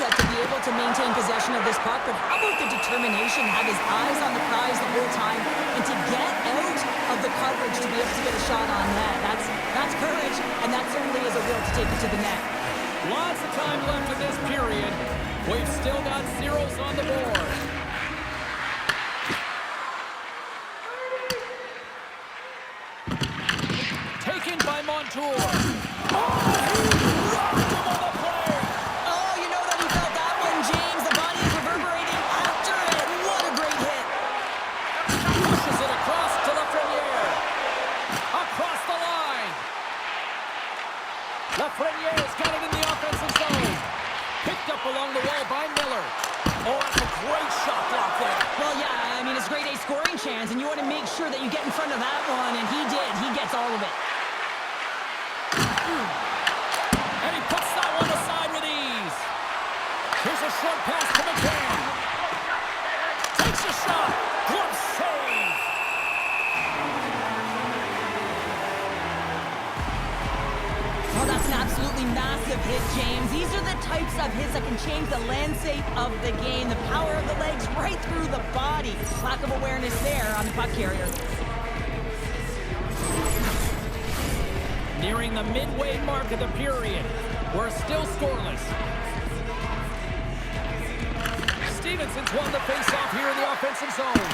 mindset to be able to maintain possession of this puck, but how about the determination, have his eyes on the prize the whole time, and to get out of the coverage to be able to get a shot on net. That's courage, and that certainly is a will to take it to the net. Lots of time left in this period. We've still got zeros on the board. Taken by Montour. Oh, he rocked him on the play. Oh, you know that he felt that one, James. The body is reverberating after it. What a great hit. Pushes it across to Lafreniere. Across the line. Lafreniere's got it in the offensive zone. Picked up along the wall by Miller. Oh, that's a great shot block there. Well, yeah, I mean, it's grade A scoring chance, and you want to make sure that you get in front of that one, and he did. He gets all of it. And he puts that one aside with ease. Here's a short pass to McCann. Takes a shot. Good save. Oh, that's an absolutely massive hit, James. These are the types of hits that can change the landscape of the game. The power of the legs right through the body. Lack of awareness there on the puck carrier. Nearing the midway mark of the period. We're still scoreless. Stevenson's won the faceoff here in the offensive zone.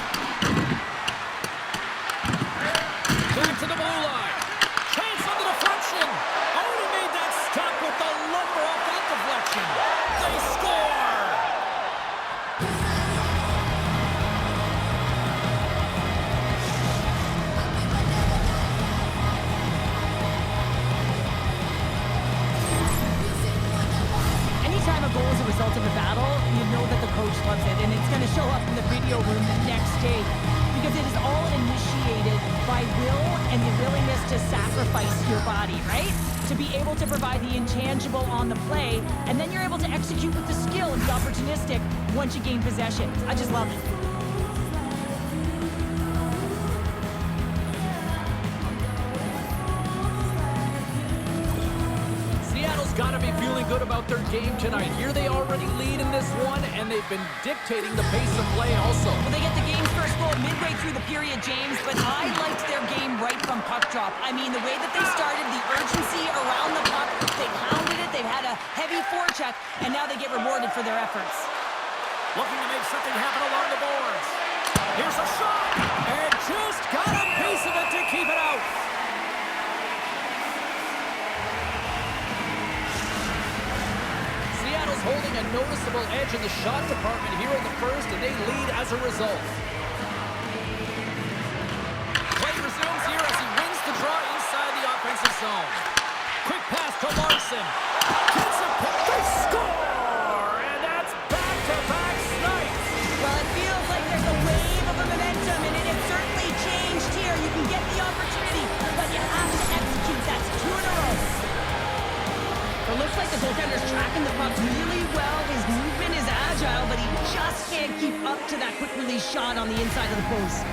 Back to the blue line. Chance on the deflection. Oh, he made that stop with the lumber off that deflection. They score! Anytime a goal is a result of a battle, you know that the coach loves it, and it's going to show up in the video room the next day because it is all initiated by will and the willingness to sacrifice your body, right? To be able to provide the intangible on the play, and then you're able to execute with the skill and be opportunistic once you gain possession. I just love it. Got to be feeling good about their game tonight. Here they already lead in this one, and they've been dictating the pace of play also. Well, they get the game's first goal midway through the period, James, but I liked their game right from puck drop. I mean, the way that they started, the urgency around the puck, they pounded it, they've had a heavy forecheck, and now they get rewarded for their efforts. Looking to make something happen along the boards. Here's a shot, and just got a piece of it to keep it out. Holding a noticeable edge in the shot department here in the first, and they lead as a result. Play resumes here as he wins the draw inside the offensive zone. Quick pass to Larson. Gets a pick. They score! And that's back-to-back snipes. Well, it feels like there's a wave of momentum, and it has certainly changed here. You can get the opportunity, but you have to execute. That's 2 in a row. It looks like the goaltender's tracking the puck really well. His movement is agile, but he just can't keep up to that quick release shot on the inside of the post.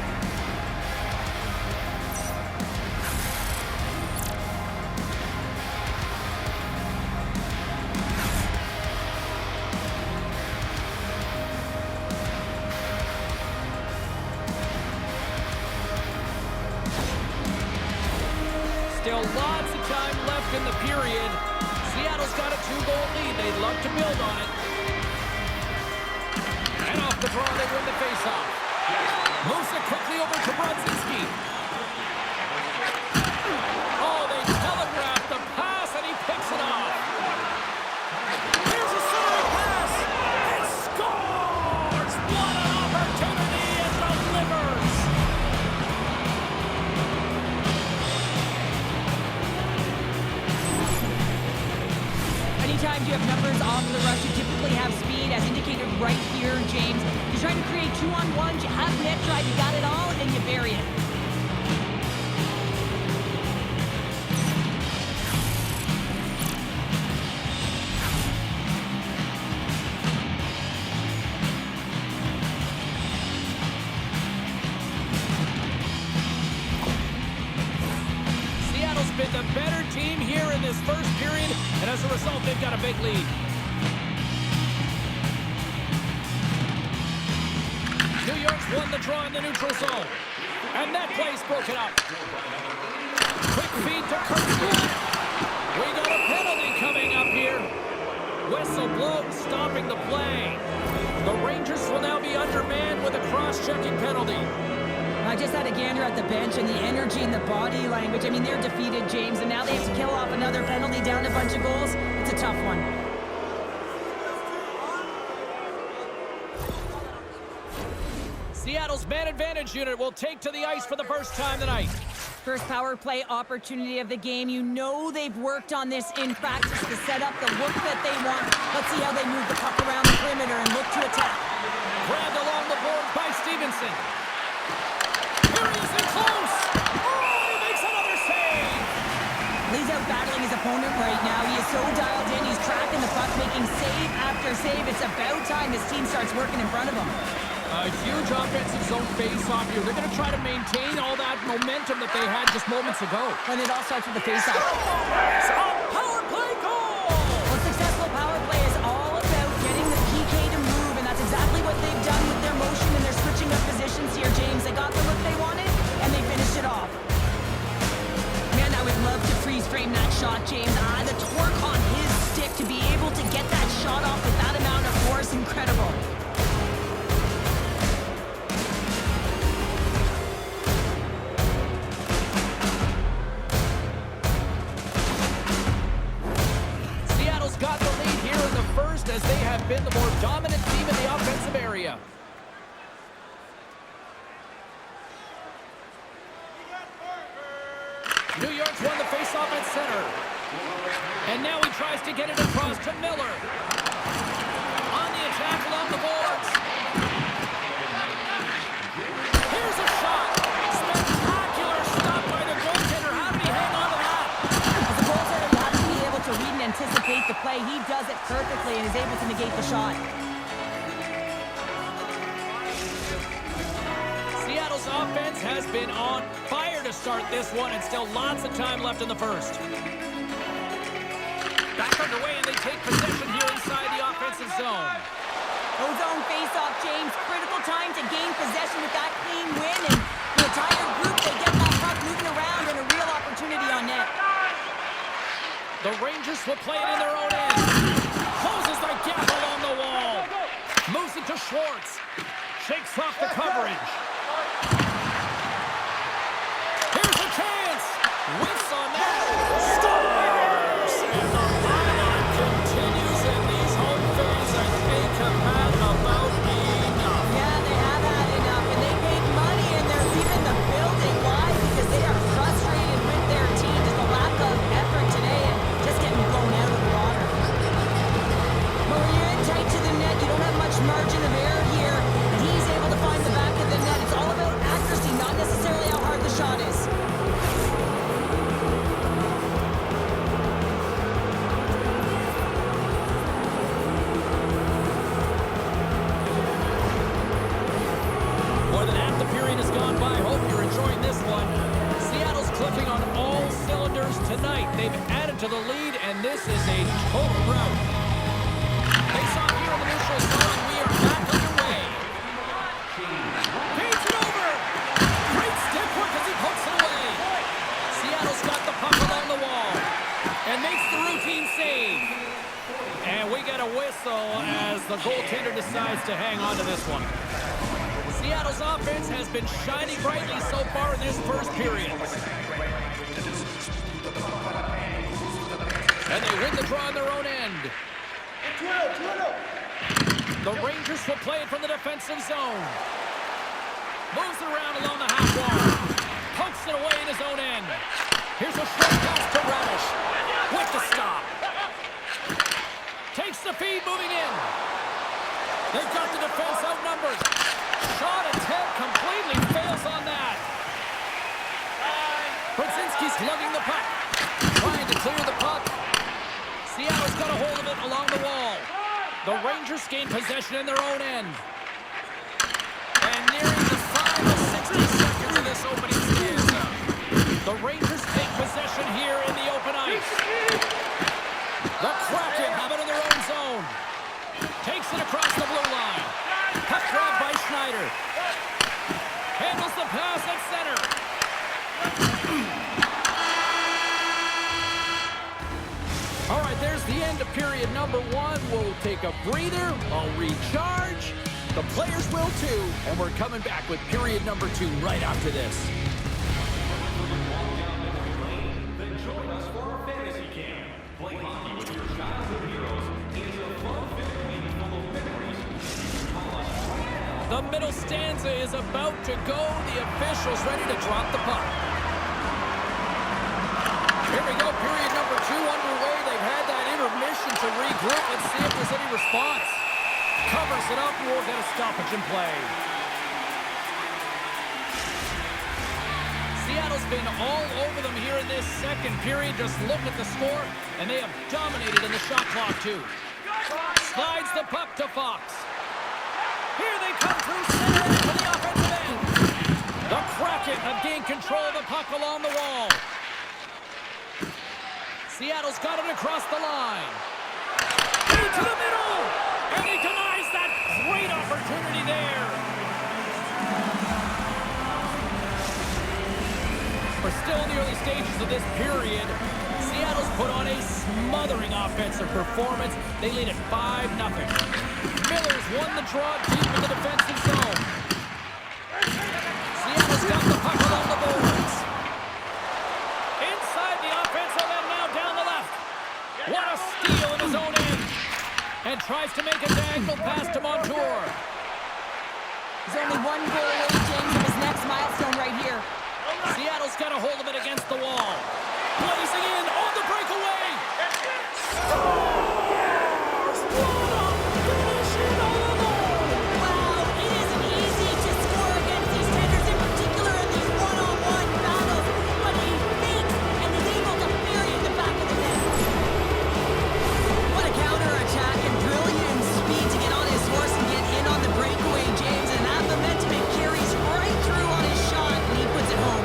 Still lots of time left in the period. Seattle's got a 2-goal lead. They'd love to build on it. And off the draw, they win the faceoff. Moves it quickly over to Brodzinski. Oh, they telegraph the pass, and he picks it off. Here's a centering pass. And scores! What an opportunity, and delivers! Anytime you have numbers off the rush, you typically have speed, as indicated right here, James. You're trying to create 2-on-1s, you have net drive, you got it all, and you bury it. Seattle's been the better team here in this first period, and as a result, they've got a big lead. York's won the draw in the neutral zone. And that play's broken up. Quick feed to Kraken. We got a penalty coming up here. Whistle blown, stopping the play. The Rangers will now be undermanned with a cross-checking penalty. I just had a gander at the bench, and the energy and the body language. I mean, they're defeated, James, and now they have to kill off another penalty, down a bunch of goals. It's a tough one. Seattle's man advantage unit will take to the ice for the first time tonight. First power play opportunity of the game. You know they've worked on this in practice to set up the look that they want. Let's see how they move the puck around the perimeter and look to attack. Grabbed along the board by Stevenson. Here he is in close. Oh, he makes another save. He's out battling his opponent right now. He is so dialed in. He's tracking the puck, making save after save. It's about time his team starts working in front of him. A huge offensive zone face-off here. They're going to try to maintain all that momentum that they had just moments ago. And it all starts with the face-off. A power play goal! Well, successful power play is all about getting the PK to move, and that's exactly what they've done with their motion, and they're switching up positions here, James. They got the look they wanted, and they finished it off. Man, I would love to freeze frame that shot, James. The torque on his stick to be able to get that shot off with that amount of force, incredible. Got the lead here in the first as they have been the more dominant team in the offensive area. New York's won the faceoff at center. And now he tries to get it across to Miller. On the attack along the boards. Here's a shot. Spectacular stop by the goaltender. How did he hang on to that? As a goaltender, you have to be able to read and anticipate the play. He does it perfectly and is able to negate the shot. Seattle's offense has been on fire to start this one, and still lots of time left in the first. Back underway, and they take possession here inside the offensive zone. Ozone face-off, James. Critical time to gain possession with that clean win, and the entire group, they get that puck moving around and a real opportunity on net. The Rangers will play it in their own end. Closes the gap along the wall. Moves it to Schwartz. Shakes off the coverage. Here's a chance. Whiffs on that. Scores! And the violence continues, and these home fans, I think, have had about enough. Yeah, they have had enough, and they paid money, and they're leaving the building. Why? Because they are frustrated with their team. Just a lack of effort today and just getting blown out of the water. But when you're in tight to the net, you don't have much margin of error here. He's able to find the back of the net. It's all about accuracy, not necessarily how hard the shot is. More than half the period has gone by. Hope you're enjoying this one. Seattle's clicking on all cylinders tonight. They've added to the lead, and this is a total rout. Face off here in the neutral zone. We are back underway. Paints it over. Great stick work as he pokes it away. Seattle's got the puck along the wall and makes the routine save. And we get a whistle as the goaltender decides to hang on to this one. Seattle's offense has been shining brightly so far in this first period. And they win the draw on their own end. The Rangers will play it from the defensive zone. Moves it around along the half wall. Pokes it away in his own end. Here's a short pass to Radish. With the stop. Takes the feed moving in. They've got the defense outnumbered. Shot attempt completely fails on that. Brzezinski's lugging the puck. Trying to clear the puck. Seattle's got a hold of it along the wall. The Rangers gain possession in their own end. And nearing the final 60 seconds of this opening stanza. The Rangers take possession here in the open ice. The Kraken have it in their own zone. Takes it across the blue line. Puck grab by Schneider. number one will take a breather, I'll recharge. The players will too, and we're coming back with period number 2 right after this. Then join us for our fantasy camp. Play hockey with your childhood heroes into a fun-filled week full of memories. Call us right now. The middle stanza is about to go. The officials ready to drop the puck. Here we go, period number 2 underway. They've had that intermission to regroup. Let's see if there's any response. Covers it up, and we'll get a stoppage in play. Seattle's been all over them here in this second period. Just look at the score, and they have dominated in the shot clock, too. Slides the puck to Fox. Here they come through center to the offensive end. The Kraken have gained control of the puck along the wall. Seattle's got it across the line. Into the middle! And he denies that great opportunity there. We're still in the early stages of this period. Seattle's put on a smothering offensive performance. They lead at 5-0. Miller's won the draw deep in the defensive zone. Seattle's got the puck along the boards. Inside the offensive end now down the left. What a steal in his own end. And tries to make a diagonal pass to Montour. He's only one goal away, James, of his next milestone right here. Seattle's got a hold of it against the wall. Blazing in on the breakaway. Scores! What a finish in all alone. Wow, it isn't easy to score against these tenders, in particular in these one-on-one battles, but he thinks and is able to bury in the back of the net. What a counter-attack and brilliant speed to get on his horse and get in on the breakaway, James, and that momentum it carries right through on his shot, and he puts it home.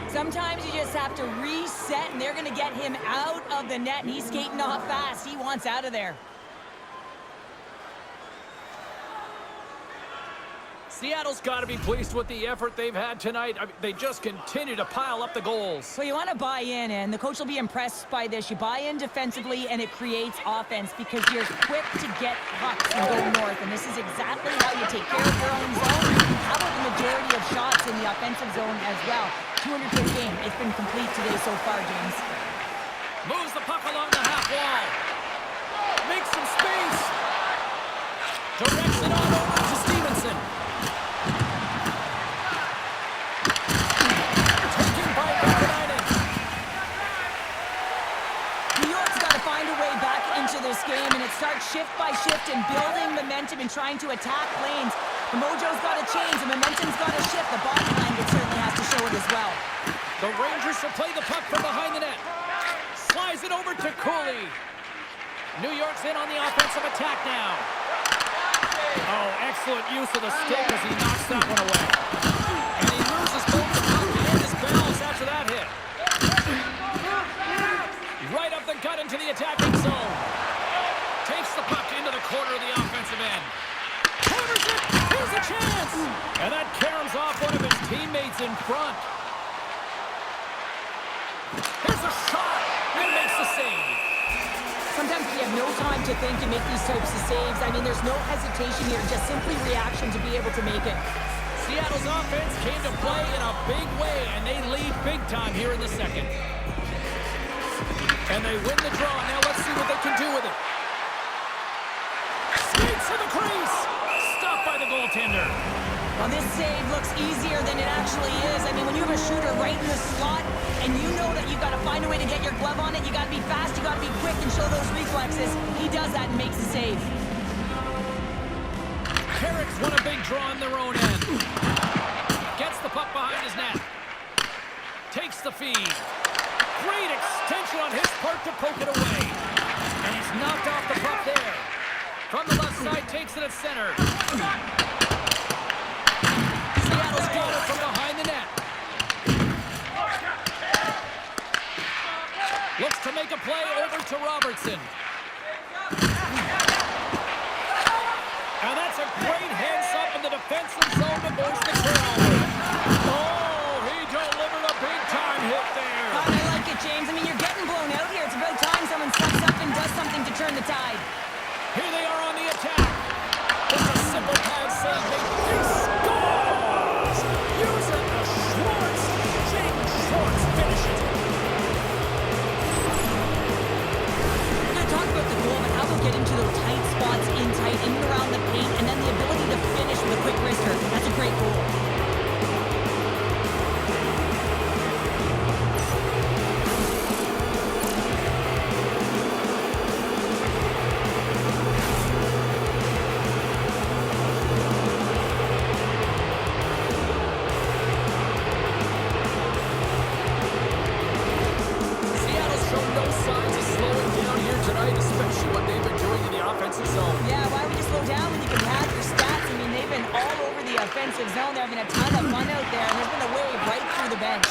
Sometimes you just have to reset, and they're going to get him out of the net, and he's skating off fast. He wants out of there. Seattle's got to be pleased with the effort they've had tonight. I mean, they just continue to pile up the goals. Well, you want to buy in, and the coach will be impressed by this. You buy in defensively, and it creates offense because you're quick to get pucks and go north, and this is exactly how you take care of your own zone. How about the majority of shots in the offensive zone as well? 200 per game. It's been complete today so far, James. Moves the puck along the half wall. Makes some space. Directs it on over to Stevenson. Taken by Kraken. New York's got to find a way back into this game, and it starts shift by shift and building momentum and trying to attack lanes. The mojo's got to change. The momentum's got to shift. The body language certainly has to show it as well. The Rangers will play the puck from behind the net. Slides it over to Cooley. New York's in on the offensive attack now. Oh, excellent use of the stick as he knocks that one away. And he loses both the puck and his balance after that hit. Right up the gut into the attacking zone. Takes the puck into the corner of the offensive end. Covers it. Here's a chance. And that caroms off one of his teammates in front. Here's a shot. And makes the save. Sometimes we have no time to think and make these types of saves. I mean, there's no hesitation here, just simply reaction to be able to make it. Seattle's offense came to play in a big way, and they lead big time here in the second. And they win the draw. Now let's see what they can do with it. Skates to the crease. Stopped by the goaltender. Well, this save looks easier than it actually is. I mean, when you have a shooter right in the slot, and you know that you've got to find a way to get your glove on it, you got to be fast, you got to be quick and show those reflexes. He does that and makes the save. Carrick's won a big draw on their own end. Gets the puck behind his net. Takes the feed. Great extension on his part to poke it away. And he's knocked off the puck there. From the left side, takes it at center. Seattle's got it from behind the net. Looks to make a play over to Robertson. And that's a great heads-up in the defensive zone to force the turnover. Oh, he delivered a big-time hit there. I like it, James. I mean, you're getting blown out here. It's about time someone steps up and does something to turn the tide. Here they are on the attack. It's a simple pad save. He scores! Using the Schwartz. James Schwartz finishes it. We're going to talk about the goal, but how they'll get into those tight spots in and around the paint, and then the ability to finish with a quick wrister. That's a great goal. Seattle's shown no signs of slowing down here tonight, especially what they've been doing in the offensive zone. Yeah, why would you slow down when you can have your stats? I mean, they've been all over the offensive zone. They're having a ton of fun out there, and there's been a wave right through the bench.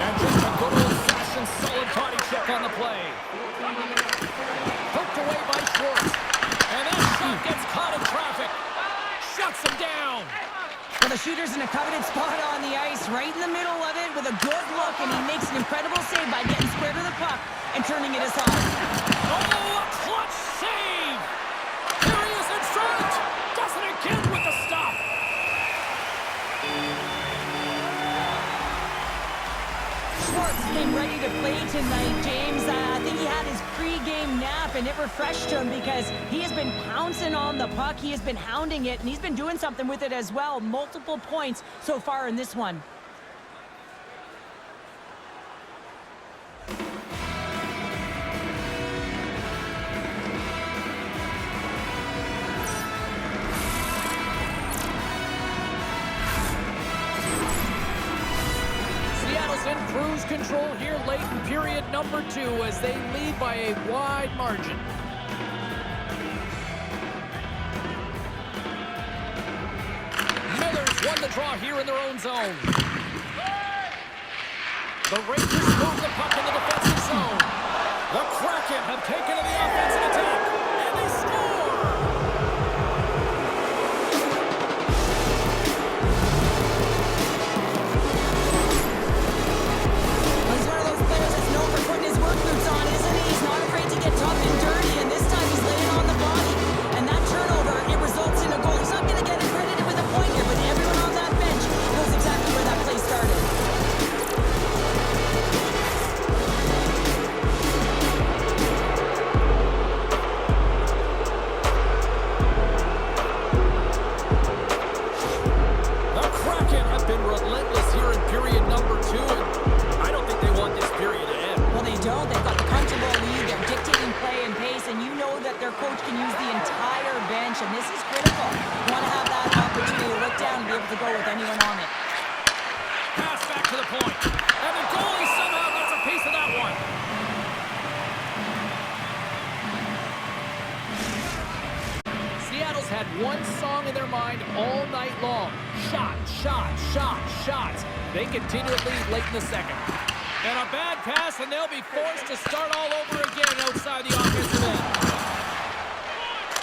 And just a good old-fashioned solid body check on the play. Poked away by Schwartz. And that shot gets caught in traffic. Shuts him down. Well, the shooter's in a coveted spot on the ice, right in the middle of it with a good look, and he makes an incredible save by getting square to the puck and turning it aside. Oh, a clutch save! There he is in front! Does it again with the stop! Schwartz came ready to play tonight, James. I think he had his pre-game nap, and it refreshed him because he has been pouncing on the puck. He has been hounding it, and he's been doing something with it as well. Multiple points so far in this one. In cruise control here late in period number 2 as they lead by a wide margin. Miller's won the draw here in their own zone. The Rangers move the puck in the defensive zone. The Kraken have taken to the offensive attack, and they score! He's one of those players that's known for putting his work boots on, isn't he? He's not afraid to get tough and dirty, and this time he's laying on the body. And that turnover, it results in a goal. He's not going to get accredited with a point here, but everyone on that bench knows exactly where that play started. The Kraken have been relentless here in period number 2, and I don't think they want this period to end. Well, they don't. They've got the comfortable lead. They're dictating play and pace, and you know that their coach can use the entire bench, and this is critical. You want to have that opportunity to look down and be able to go with anyone on it. Pass back to the point. And the goalie somehow gets a piece of that one. Seattle's had one song in their mind all night long. Shot, shot, shot, shots. They continue to lead late in the second. And a bad pass, and they'll be forced to start all over again outside the offensive end.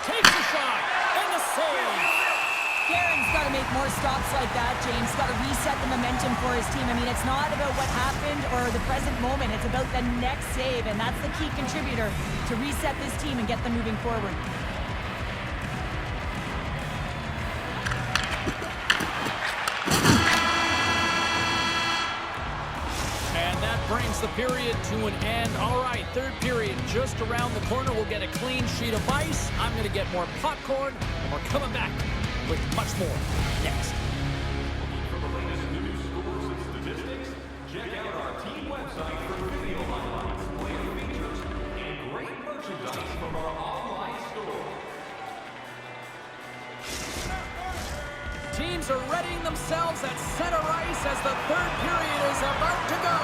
Takes a shot, and the save. Garen's got to make more stops like that, James. Got to reset the momentum for his team. I mean, it's not about what happened or the present moment. It's about the next save, and that's the key contributor to reset this team and get them moving forward. Brings the period to an end. All right, third period just around the corner. We'll get a clean sheet of ice. I'm going to get more popcorn, and we're coming back with much more next. For the latest news, scores, and statistics, check out our team website for video highlights, player features, and great merchandise from our online store. Teams are readying themselves at center ice as the third period is about to go.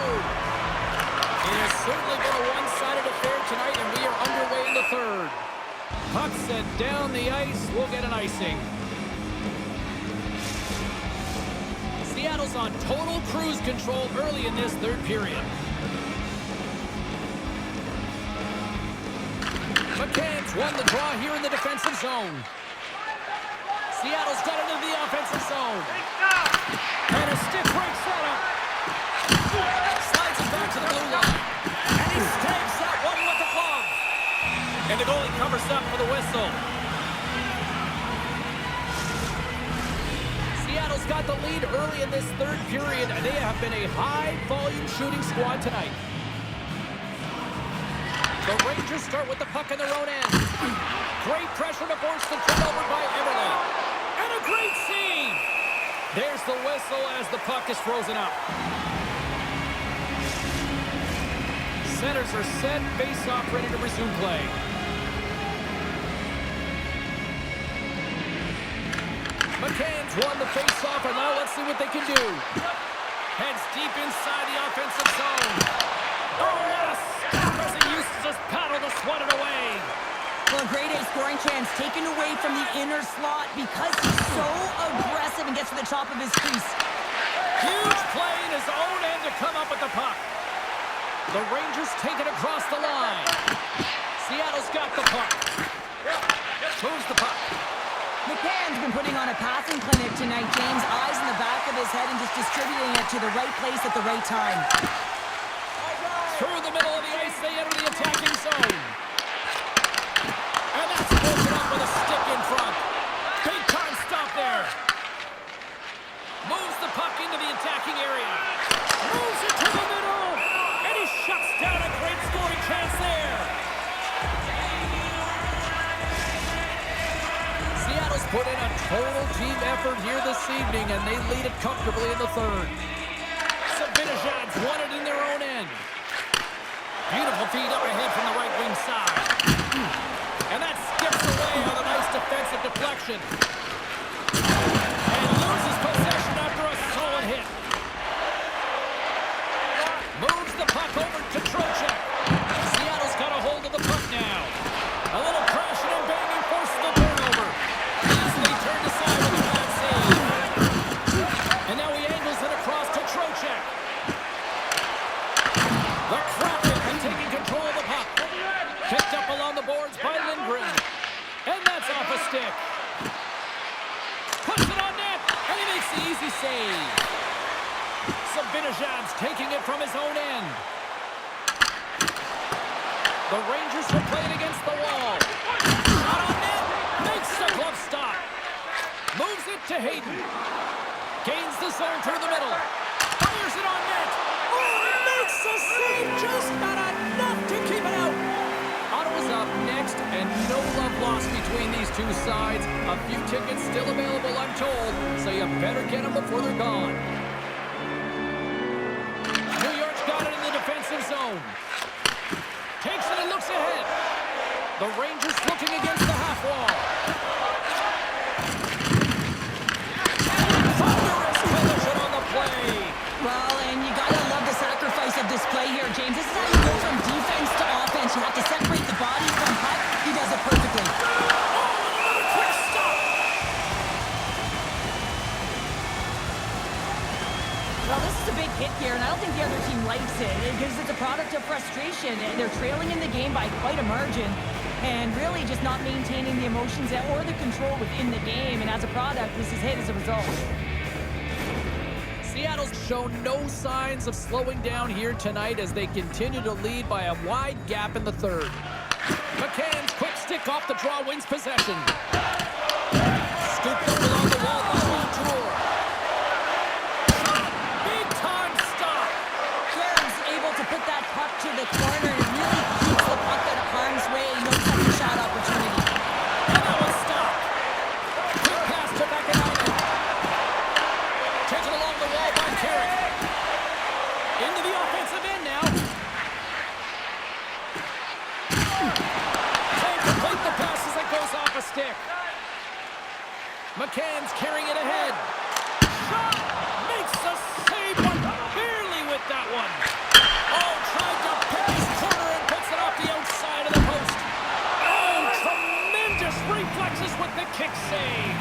It has certainly been a one-sided affair tonight, and we are underway in the third. Puck sent down the ice. We'll get an icing. Seattle's on total cruise control early in this third period. McCann's won the draw here in the defensive zone. Seattle's got it into the offensive zone. And a stick break setup. Slides it back to the blue line. And he stabs that one with the glove. And the goalie covers up for the whistle. Seattle's got the lead early in this third period, and they have been a high-volume shooting squad tonight. The Rangers start with the puck in their own end. Great pressure to force the turnover by Everly. And a great save! There's the whistle as the puck is frozen up. Centers are set, face-off ready to resume play. McCann's won the face-off, and now let's see what they can do. Heads deep inside the offensive zone. Oh, what a stop as he uses his paddle to swat it away. Well, a grade A scoring chance taken away from the inner slot because he's so aggressive and gets to the top of his crease. Huge play in his own end to come up with the puck. The Rangers take it across the line. Seattle's got the puck. Moves the puck. McCann's been putting on a passing clinic tonight, James. Eyes in the back of his head and just distributing it to the right place at the right time. Through the middle of the ice, they enter the attacking zone. And that's broken up with a stick in front. Big time stop there. Moves the puck into the attacking area. Moves it to the middle. And he shuts down a great scoring chance there. Seattle's put in a total team effort here this evening, and they lead it comfortably in the third. Sabinajad's won it in their own end. Beautiful feed up ahead from the right wing side. And that skips away on a nice defensive deflection. And loses possession after a solid hit. Moves the puck over to Trocheck. Seattle's got a hold of the puck now. A little crashing and banging forces the turnover. Easily turned aside with a bad save. And now he angles it across to Trocheck. The Kraken are taking control of the puck. Picked up along the boards by Lindgren. And that's off a stick. Puts it on net, and he makes the easy save. Sabinajad's taking it from his own end. The Rangers are playing against the wall. Shot on net, makes the glove stop. Moves it to Hayden. Gains the zone through the middle. Fires it on net. Oh, he makes the save, just not enough to keep it out. Ottawa's up next, and no love lost between these two sides. A few tickets still available, I'm told, so you better get them before they're gone. New York's got it in the defensive zone. Takes it and looks ahead. The Rangers looking against the half wall. Thunderous collision on the play. Well, and you gotta love the sacrifice of this play here, James. This is how you go from defense to offense. You have to separate the body from puck. He does it perfectly. Quick stop. Well, this is a big hit here, and I don't think the other team likes it because it's a product of frustration. They're trailing in the game by quite a margin and really just not maintaining the emotions or the control within the game. And as a product, this is hit as a result. Seattle's shown no signs of slowing down here tonight as they continue to lead by a wide gap in the third. McCann's quick stick off the draw wins possession. Scooped up along the wall by Montour. Big time stop. Jared's able to put that puck to the corner and really keeps the puck out of harm's way. No second shot opportunity. And that was stopped. Quick pass to Vacanova. Taken along the wall by Carrick. Into the offensive end now. Can't complete the pass as it goes off a stick. McCann's carrying it ahead. Shot! Makes the save, but barely with that one. Oh, tried to pick his corner and puts it off the outside of the post. Oh, tremendous reflexes with the kick save.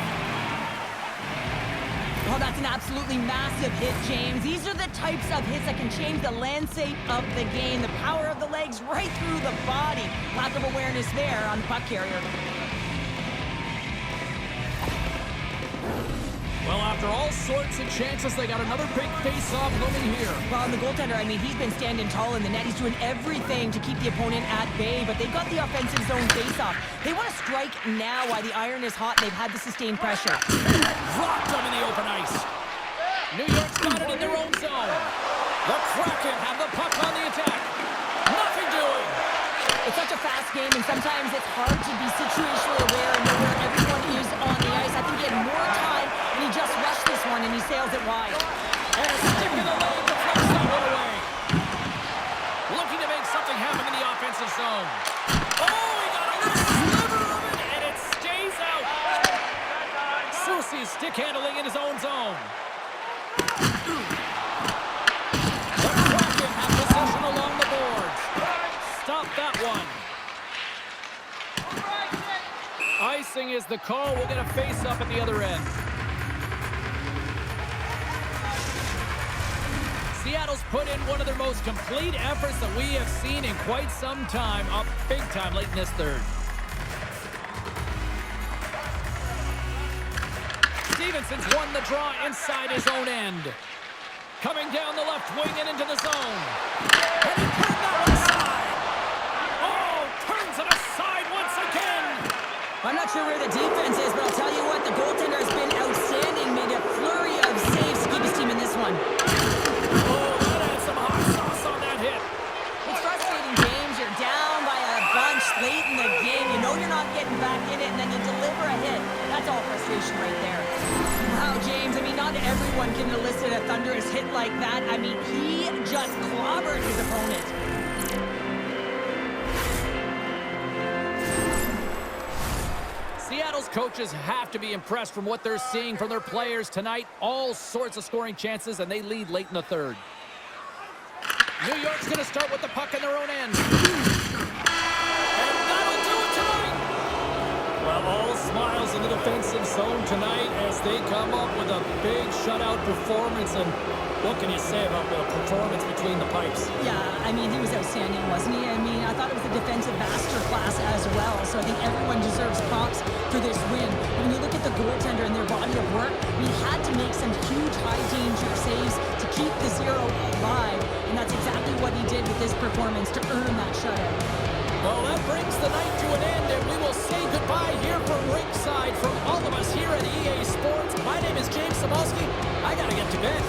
Well, that's an absolutely massive James. These are the types of hits that can change the landscape of the game. The power of the legs right through the body. Lack of awareness there on puck carrier. Well, after all sorts of chances, they got another big face-off looming here. Well, and the goaltender, I mean, he's been standing tall in the net. He's doing everything to keep the opponent at bay, but they've got the offensive zone face-off. They want to strike now while the iron is hot and they've had the sustained pressure. Dropped them in the open ice. New York's got it in their own zone. The Kraken have the puck on the attack. Nothing doing. It's such a fast game, and sometimes it's hard to be situationally aware and know where everyone is on the ice. I think he had more time, and he just rushed this one, and he sails it wide. And a stick in the leg deflects that one away. Looking to make something happen in the offensive zone. Oh, he got a little sliver of it, and it stays out. Soucy's stick handling in his own zone. The Kraken have possession along the boards. Stop that one. Icing is the call. We'll get a face-up at the other end. Seattle's put in one of their most complete efforts that we have seen in quite some time, up big time late in this third. Stevenson's won the draw inside his own end. Coming down the left wing and into the zone. And he turned that one aside. Oh, turns it aside once again. I'm not sure where the defense is, but I'll tell you what, the goaltender has been outstanding. Made a flurry of saves to keep his team in this one. Oh, that had some hot sauce on that hit. It's frustrating, James. You're down by a bunch late in the game. You know you're not getting back in it, and then you deliver a hit. That's all frustration right there. Wow, James, I mean, not everyone can elicit a thunderous hit like that. I mean, he just clobbered his opponent. Seattle's coaches have to be impressed from what they're seeing from their players tonight. All sorts of scoring chances, and they lead late in the third. New York's going to start with the puck in their own end. And that'll do it tonight. Well, all smiles in the defensive zone tonight as they come up with a big shutout performance. And what can you say about the performance between the pipes? Yeah, I mean, he was outstanding, wasn't he? I mean, I thought it was a defensive masterclass as well, so I think everyone deserves props for this win. When you look at the goaltender and their body of work, he had to make some huge high-danger saves to keep the zero alive, and that's exactly what he did with this performance to earn that shutout. Well, that brings the night to an end, and we will say goodbye here from ringside from all of us here at EA Sports. My name is James Sabalski. I got to get to bed.